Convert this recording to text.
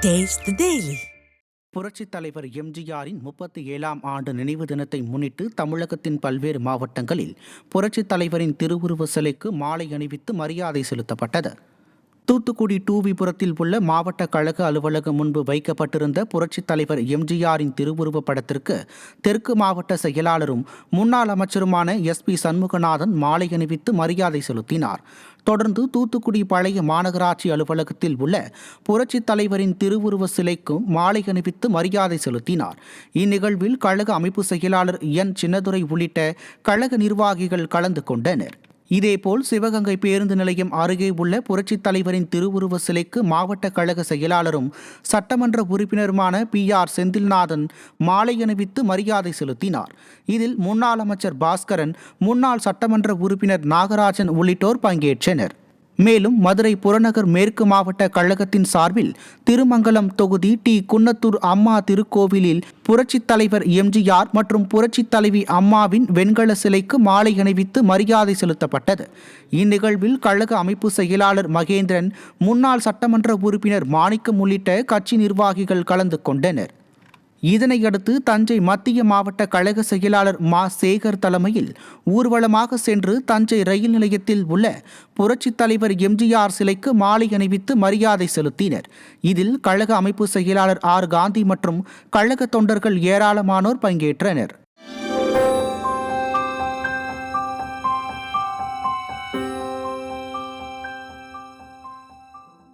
Taste the Daily. புரட்சித் தலைவர் எம்ஜிஆரின் 37ஆம் ஆண்டு நினைவு தினத்தை முன்னிட்டு தமிழகத்தின் பல்வேறு மாவட்டங்களில் புரட்சித் தலைவரின் திருவுருவ சிலைக்கு மாலை அணிவித்து மரியாதை செலுத்தப்பட்டது. தூத்துக்குடி டூவிபுரத்தில் உள்ள மாவட்ட கழக அலுவலகம் முன்பு வைக்கப்பட்டிருந்த புரட்சித் தலைவர் எம்ஜிஆரின் திருவுருவப் படத்திற்கு தெற்கு மாவட்ட செயலாளரும் முன்னாள் அமைச்சருமான SP சண்முகநாதன் மாலை அணிவித்து மரியாதை செலுத்தினார். தொடர்ந்து தூத்துக்குடி பழைய மாநகராட்சி அலுவலகத்தில் உள்ள புரட்சித் தலைவரின் திருவுருவ சிலைக்கும் மாலை அணிவித்து மரியாதை செலுத்தினார். இந்நிகழ்வில் கழக அமைப்பு செயலாளர் N சின்னதுரை உள்ளிட்ட கழக நிர்வாகிகள் கலந்து கொண்டனர். இதேபோல் சிவகங்கை பேருந்து நிலையம் அருகே உள்ள புரட்சித் தலைவரின் திருவுருவ சிலைக்கு மாவட்ட கழக செயலாளரும் சட்டமன்ற உறுப்பினருமான PR செந்தில்நாதன் மாலை அணிவித்து மரியாதை செலுத்தினார். இதில் முன்னாள் அமைச்சர் பாஸ்கரன், முன்னாள் சட்டமன்ற உறுப்பினர் நாகராஜன் உள்ளிட்டோர் பங்கேற்றனர். மேலும் மதுரை புறநகர் மேற்கு மாவட்ட கழகத்தின் சார்பில் திருமங்கலம் தொகுதி குன்னத்தூர் அம்மா திருக்கோவிலில் புரட்சித் தலைவர் எம்ஜிஆர் மற்றும் புரட்சித் தலைவி அம்மாவின் வெண்கல சிலைக்கு மாலை அணிவித்து மரியாதை செலுத்தப்பட்டது. இந்நிகழ்வில் கழக அமைப்பு செயலாளர் மகேந்திரன், முன்னாள் சட்டமன்ற உறுப்பினர் மாணிக்கம் உள்ளிட்ட கட்சி நிர்வாகிகள் கலந்து கொண்டனர். இதனையடுத்து தஞ்சை மத்திய மாவட்ட கழக செயலாளர் சேகர் தலைமையில் ஊர்வலமாக சென்று தஞ்சை ரயில் நிலையத்தில் உள்ள புரட்சித் தலைவர் எம்ஜிஆர் சிலைக்கு மாலை அணிவித்து மரியாதை செலுத்தினர். இதில் கழக அமைப்பு செயலாளர் R காந்தி மற்றும் கழக தொண்டர்கள் ஏராளமானோர் பங்கேற்றனர்.